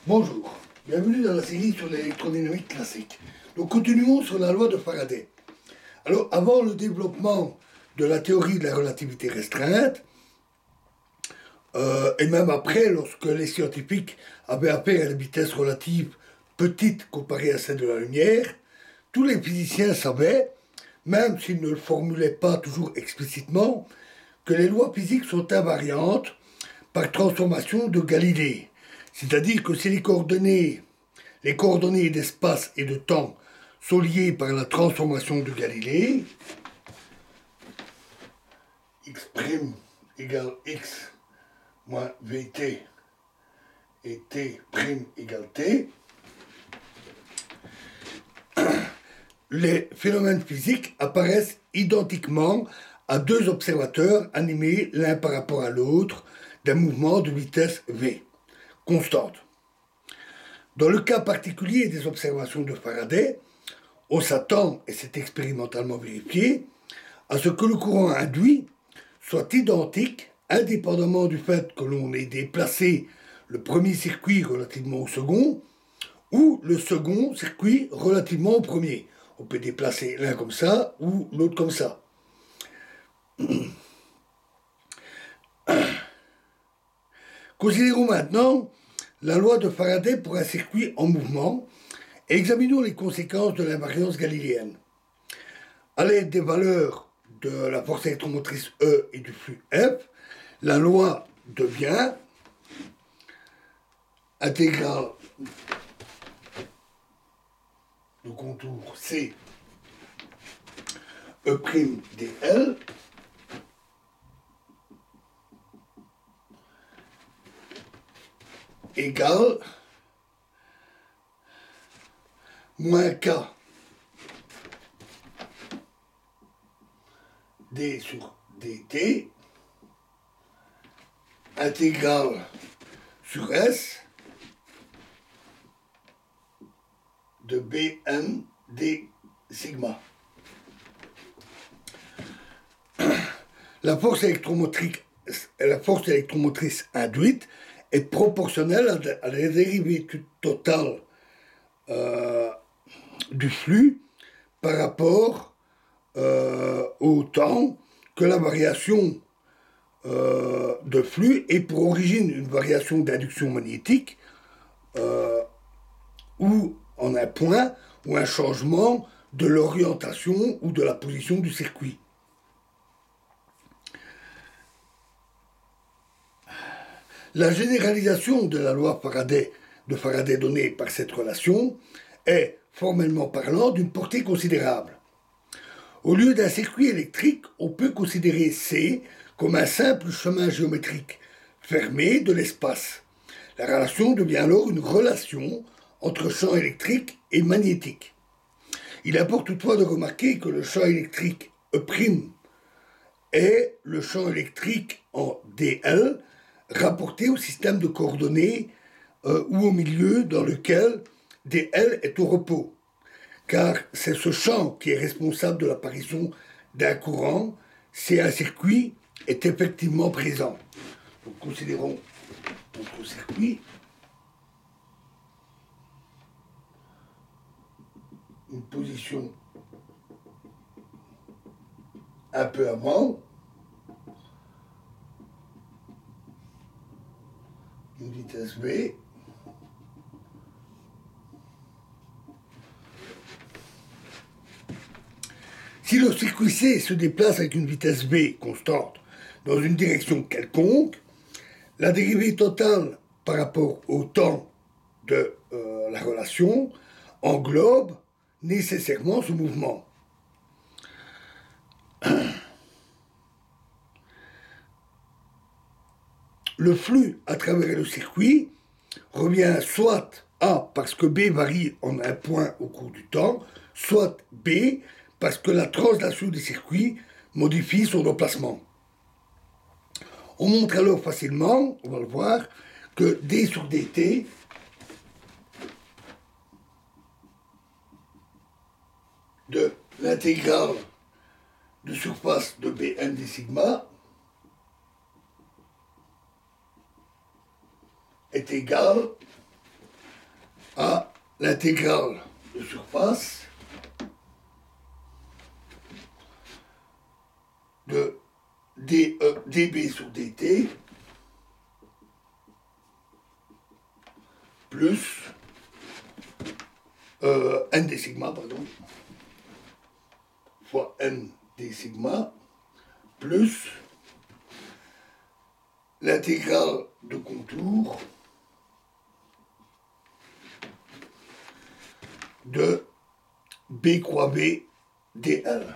Bonjour, bienvenue dans la série sur l'électrodynamique classique. Nous continuons sur la loi de Faraday. Alors, avant le développement de la théorie de la relativité restreinte, et même après, lorsque les scientifiques avaient affaire à des vitesses relatives petites comparées à celles de la lumière, tous les physiciens savaient, même s'ils ne le formulaient pas toujours explicitement, que les lois physiques sont invariantes par transformation de Galilée. C'est-à-dire que si les coordonnées d'espace et de temps sont liées par la transformation de Galilée, x' égale x moins vt et t' égale t, les phénomènes physiques apparaissent identiquement à deux observateurs animés l'un par rapport à l'autre d'un mouvement de vitesse v, constante. Dans le cas particulier des observations de Faraday, on s'attend, et c'est expérimentalement vérifié, à ce que le courant induit soit identique, indépendamment du fait que l'on ait déplacé le premier circuit relativement au second, ou le second circuit relativement au premier. On peut déplacer l'un comme ça, ou l'autre comme ça. Considérons maintenant la loi de Faraday pour un circuit en mouvement et examinons les conséquences de l'invariance galiléenne. À l'aide des valeurs de la force électromotrice E et du flux F, la loi devient intégrale de contour C E'(dl) égale moins K d sur dt intégrale sur S de Bn d sigma. La force électromotrice induite est proportionnelle à la dérivée totale du flux par rapport au temps que la variation de flux ait pour origine une variation d'induction magnétique ou en un point ou un changement de l'orientation ou de la position du circuit. La généralisation de la loi de Faraday donnée par cette relation est, formellement parlant, d'une portée considérable. Au lieu d'un circuit électrique, on peut considérer C comme un simple chemin géométrique fermé de l'espace. La relation devient alors une relation entre champ électrique et magnétique. Il importe toutefois de remarquer que le champ électrique E' est le champ électrique en dl rapporté au système de coordonnées ou au milieu dans lequel dl est au repos, car c'est ce champ qui est responsable de l'apparition d'un courant si un circuit est effectivement présent. Donc considérons notre circuit. Une position un peu avant, une vitesse v, si le circuit C se déplace avec une vitesse v constante dans une direction quelconque, la dérivée totale par rapport au temps de la relation englobe nécessairement ce mouvement. Le flux à travers le circuit revient soit A parce que B varie en un point au cours du temps, soit B parce que la translation du circuit modifie son emplacement. On montre alors facilement, on va le voir, que D sur dt de l'intégrale de surface de Bn d sigma est égal à l'intégrale de surface de dB sur dt plus n des sigma, pardon, fois n des sigma, plus l'intégrale de contour de B croix B dl.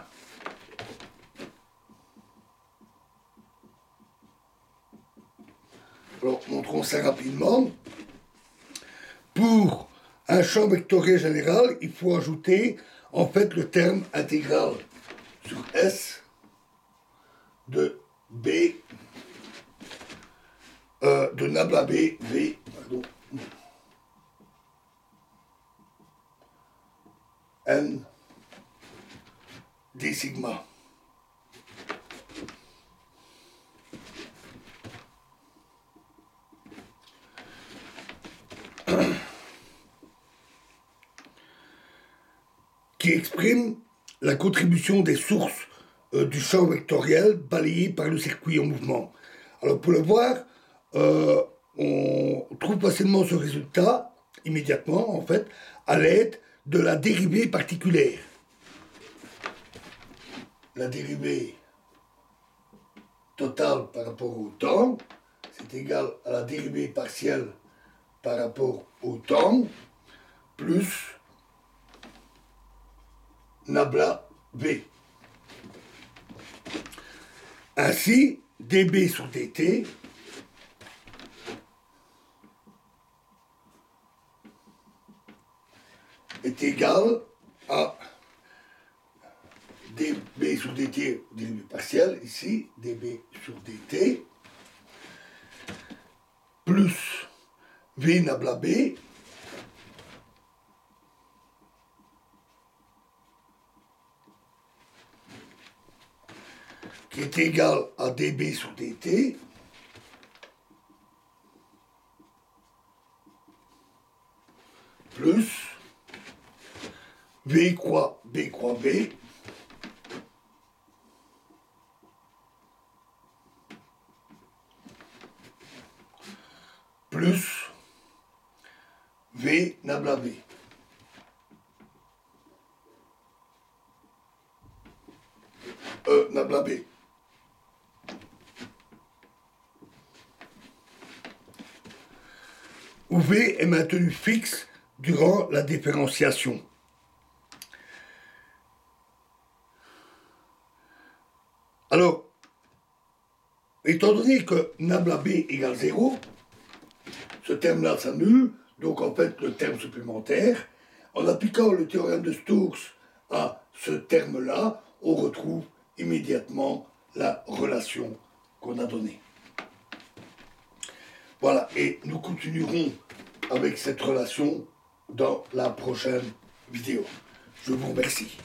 Alors, montrons ça rapidement. Pour un champ vectoriel général, il faut ajouter en fait le terme intégral sur S de B, de nabla B, V, pardon, N, D sigma. Qui exprime la contribution des sources du champ vectoriel balayé par le circuit en mouvement. Alors pour le voir, on trouve facilement ce résultat immédiatement, en fait, à l'aide de la dérivée particulière. La dérivée totale par rapport au temps, c'est égal à la dérivée partielle par rapport au temps, plus nabla B. Ainsi, dB sur dt est égal à dB sur dt, dérivée partielle, ici, dB sur dt, plus V nabla B, qui est égal à dB sur dt, plus V croix B croix B, plus V nabla B. Nabla B. Où V est maintenu fixe durant la différenciation. Alors, étant donné que nabla B égale 0, ce terme-là s'annule, donc en fait le terme supplémentaire, en appliquant le théorème de Stokes à ce terme-là, on retrouve immédiatement la relation qu'on a donnée. Voilà, et nous continuerons avec cette relation dans la prochaine vidéo. Je vous remercie.